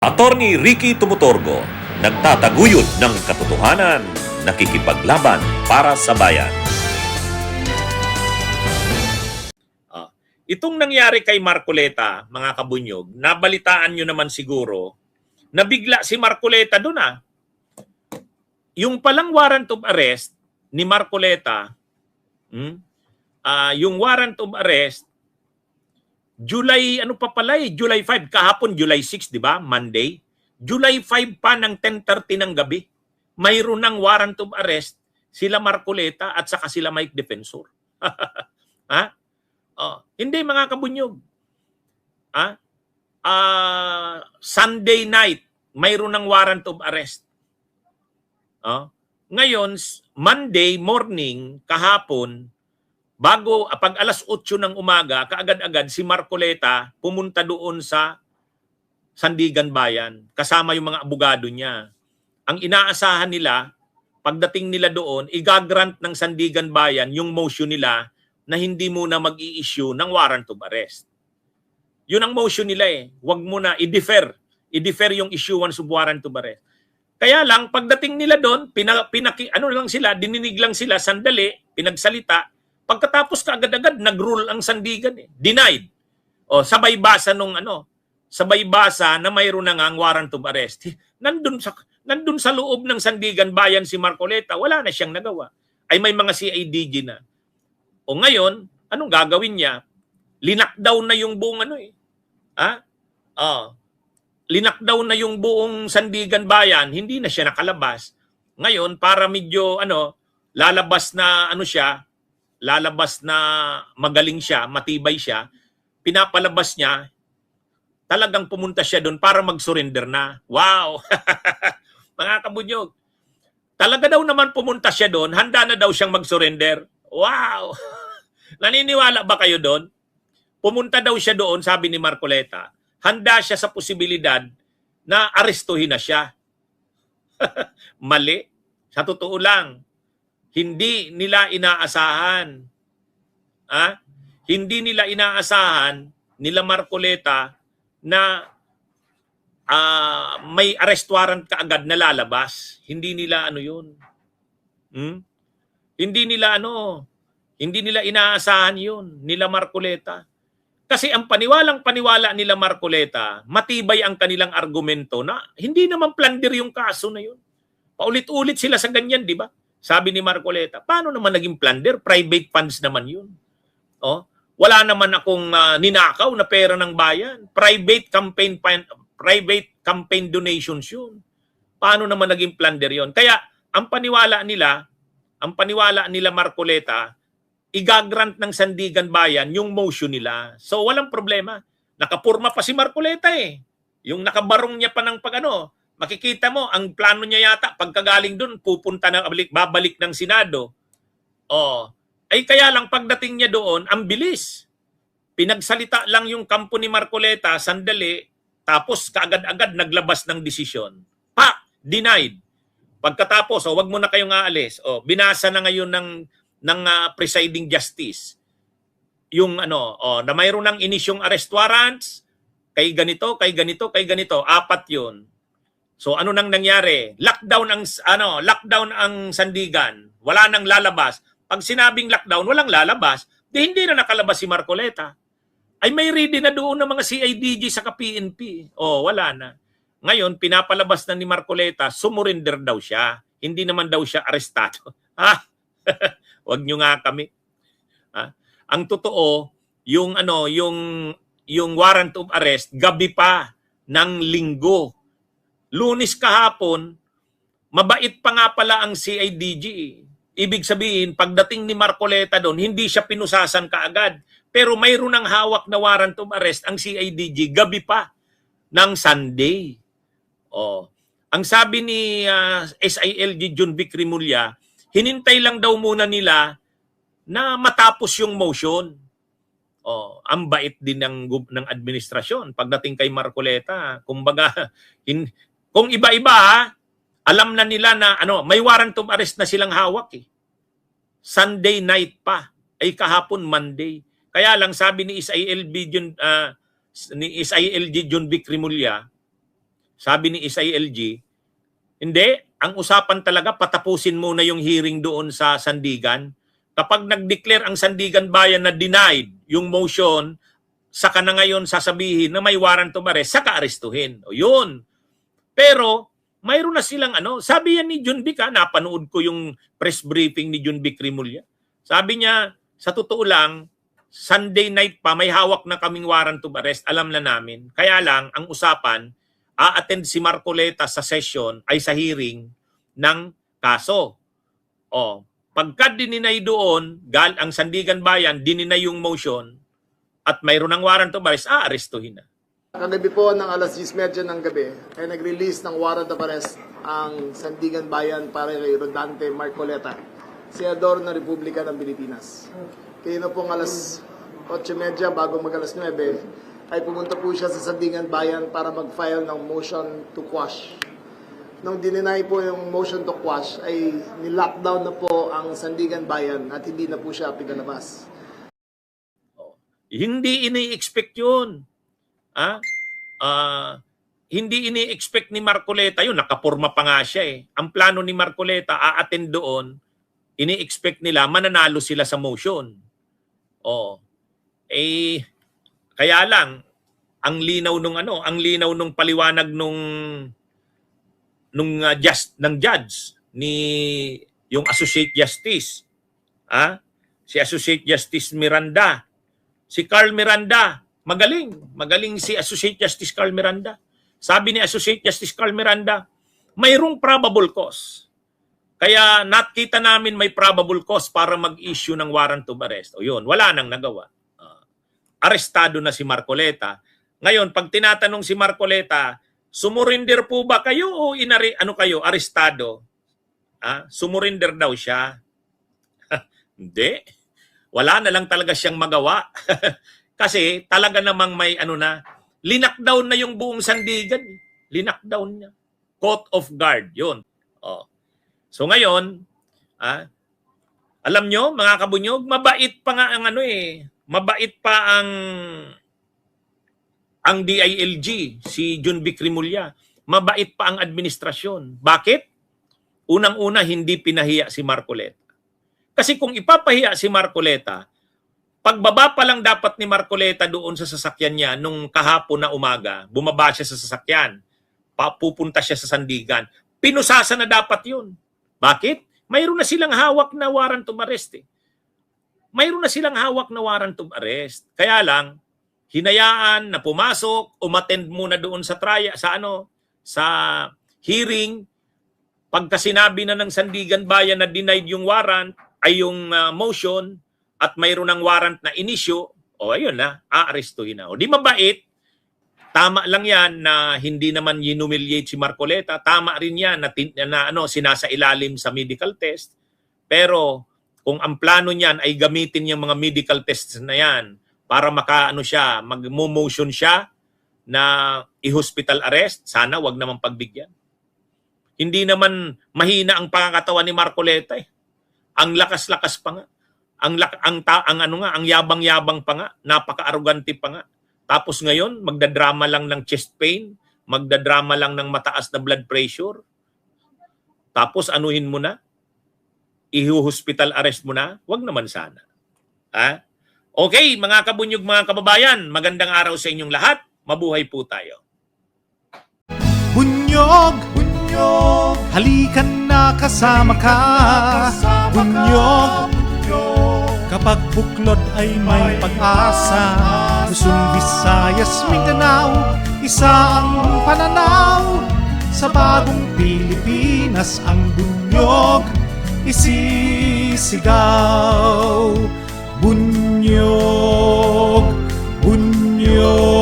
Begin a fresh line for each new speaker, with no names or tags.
Attorney Ricky Tumutorgo, nagtataguyod ng katotohanan, nakikipaglaban para sa bayan. Itong nangyari kay Marcoleta, mga kabunyog, nabalitaan nyo naman siguro, nabigla si Marcoleta doon Yung palang warrant of arrest ni Marcoleta, yung warrant of arrest, July 5, kahapon July 6, di ba? Monday. July 5 pa ng 10:30 ng gabi. Mayroon ng warrant of arrest sila Marcoleta at saka sila Mike Defensor. Ha? Hindi mga kabunyog. Sunday night, mayroon ng warrant of arrest. Ngayon, Monday morning, kahapon, bago, pag alas 8 ng umaga, kaagad-agad si Marcoleta pumunta doon sa Sandigan Bayan, kasama yung mga abogado niya. Ang inaasahan nila, pagdating nila doon, igagrant ng Sandigan Bayan yung motion nila na hindi muna mag-i-issue ng warrant of arrest. Yun ang motion nila Huwag muna, i-defer yung issuance of warrant of arrest. Kaya lang, pagdating nila doon, dininig lang sila, sandali, pinagsalita. Pagkatapos kaagad-agad, nag-rule ang Sandigan Denied. Sabay basa na mayroon na nga ang warrant of arrest. Nandun sa loob ng Sandigan Bayan si Marcoleta, wala na siyang nagawa. Ay may mga CIDG na. Ngayon, anong gagawin niya? Linakdown na yung buong linakdown na yung buong Sandigan Bayan, hindi na siya nakalabas. Ngayon, para medyo lalabas na magaling siya, matibay siya, pinapalabas niya, talagang pumunta siya doon para mag-surrender na. Wow! Mga kabunyog, talaga daw naman pumunta siya doon, handa na daw siyang mag-surrender. Wow! Naniniwala ba kayo doon? Pumunta daw siya doon, sabi ni Marcoleta, handa siya sa posibilidad na arestuhin na siya. Mali. Sa totoo lang, hindi nila inaasahan. Hindi nila inaasahan nila Marcoleta na may arrest warrant kaagad na lalabas. Hindi nila yun. Hindi nila inaasahan yun nila Marcoleta. Kasi ang paniwalang-paniwala nila Marcoleta, matibay ang kanilang argumento na hindi naman plunder yung kaso na yun. Paulit-ulit sila sa ganyan, di ba? Sabi ni Marcoleta, paano naman naging plunder? Private funds naman yun. Wala naman akong ninakaw na pera ng bayan. Private campaign donations yun. Paano naman naging plunder yun? Kaya ang paniwala nila Marcoleta, igagrant ng Sandigan Bayan yung motion nila. So walang problema. Nakapurma pa si Marcoleta Yung nakabarong niya pa ng makikita mo, ang plano niya yata, pagkagaling doon, babalik ng Senado. Ay kaya lang pagdating niya doon, ang bilis. Pinagsalita lang yung kampo ni Marcoleta, sandali, tapos kaagad-agad naglabas ng desisyon. Denied. Pagkatapos, wag mo na kayong aalis. Binasa na ngayon ng presiding justice yung na mayroon ng inisyong arrest warrants kay ganito, apat yun. So ano nang nangyari? Lockdown ang Sandigan. Wala nang lalabas. Pag sinabing lockdown, walang lalabas. Hindi na nakalabas si Marcoleta. Ay may ready na doon ng mga CIDG sa PNP. Wala na. Ngayon, pinapalabas na ni Marcoleta, sumurinder daw siya. Hindi naman daw siya arestado. Wag nyo nga kami. Ang totoo, yung warrant of arrest, gabi pa ng Linggo. Lunes kahapon, mabait pa nga pala ang CIDG. Ibig sabihin, pagdating ni Marcoleta doon, hindi siya pinusasan kaagad. Pero mayroon ng hawak na warrant of arrest ang CIDG gabi pa ng Sunday. Ang sabi ni SILG John Vic Rimulya, hinintay lang daw muna nila na matapos yung motion. Ang bait din ng administrasyon pagdating kay Marcoleta. Kumbaga, kung iba-iba, alam na nila na may warrant of arrest na silang hawak Sunday night pa, ay kahapon Monday. Kaya lang sabi ni SILG John Vic Rimulya, Sabi ni Isay LG, hindi, ang usapan talaga patapusin muna yung hearing doon sa Sandigan. Kapag nag-declare ang Sandigan Bayan na denied yung motion, saka na ngayon sasabihin na may warrant of arrest, saka arestuhin. O yun. Pero mayroon na silang sabi yan ni Junbic, napanood ko yung press briefing ni Junbic Rimulya. Sabi niya, sa totoo lang, Sunday night pa, may hawak na kaming warrant of arrest, alam na namin. Kaya lang, ang usapan, a-attend si Marcoleta sa session, ay sa hearing ng kaso. O, pagka dininay doon, ang Sandigan Bayan, dininay yung motion, at mayroon ng warrant of arrest, aarestuhin na.
Kagabi po ng alas 10:30 ng gabi ay nag-release ng warrant of arrest ang Sandigan Bayan para kay Rodante Marcoleta, Senador ng Republika ng Pilipinas. Kaya pong alas 8:30 bago mag alas 9 ay pumunta po siya sa Sandigan Bayan para mag-file ng motion to quash. Nung dininay po yung motion to quash ay ni-lockdown na po ang Sandigan Bayan at hindi na po siya pinalabas.
Hindi ini-expect yun. Hindi ini-expect ni Marcoleta yun. Nakaporma pa nga siya eh. Ang plano ni Marcoleta, a-attend doon, ini-expect nila, mananalo sila sa motion. Kaya lang, ang linaw nung paliwanag ng judge ni yung Associate Justice. Si Associate Justice Miranda. Si Carl Miranda, magaling si Associate Justice Carl Miranda. Sabi ni Associate Justice Carl Miranda, mayroong probable cause. Kaya nakita namin may probable cause para mag-issue ng warrant of arrest. O yun, wala nang nagawa. Arestado na si Marcoleta. Ngayon, pag tinatanong si Marcoleta, sumurinder po ba kayo o arestado? Sumurinder daw siya. Hindi. Wala na lang talaga siyang magawa. Kasi talaga namang may linakdown na yung buong Sandigan. Linakdown niya. Caught off guard. Yun. So ngayon, alam nyo, mga kabunyog, mabait pa nga ang mabait pa ang DILG, si Junbic Rimulya. Mabait pa ang administrasyon. Bakit? Unang-una, hindi pinahiya si Marcoleta. Kasi kung ipapahiya si Marcoleta, pagbaba pa lang dapat ni Marcoleta doon sa sasakyan niya nung kahapon na umaga, bumaba siya sa sasakyan, pupunta siya sa Sandigan, pinusasa na dapat yun. Bakit? Mayroon na silang hawak na warrant of arrest eh. Mayroon na silang hawak na warrant of arrest. Kaya lang, hinayaan na pumasok, umattend muna doon sa sa hearing. Pagka sinabi na ng Sandigan Bayan na denied yung warrant, ay yung motion, at mayroon ng warrant na inisyu, ayun na, aarestuhin na. Di mabait, tama lang yan na hindi naman hinumiliate si Marcoleta, tama rin yan na sinasa ilalim sa medical test, pero kung ang plano niyan ay gamitin yung mga medical tests na yan para mag-motion siya na i-hospital arrest, sana wag naman pagbigyan. Hindi naman mahina ang pangakatawan ni Marcoleta eh. Ang lakas-lakas pa nga. Ang yabang-yabang pa nga, napaka-arrogante pa nga. Tapos ngayon, magdadrama lang ng chest pain, magdadrama lang ng mataas na blood pressure. Tapos anuhin mo na? I-hospital arrest mo na? Wag naman sana. Okay, mga kabunyog, mga kababayan, magandang araw sa inyong lahat. Mabuhay po tayo.
Bunyog, bunyog, halikan na kasama ka. Bunyog, kapag buklod ay may pag-asa. Luzon, Visayas, Mindanao, isa ang pananaw. Sa bagong Pilipinas ang bunyog isisigaw. Bunyog, bunyog.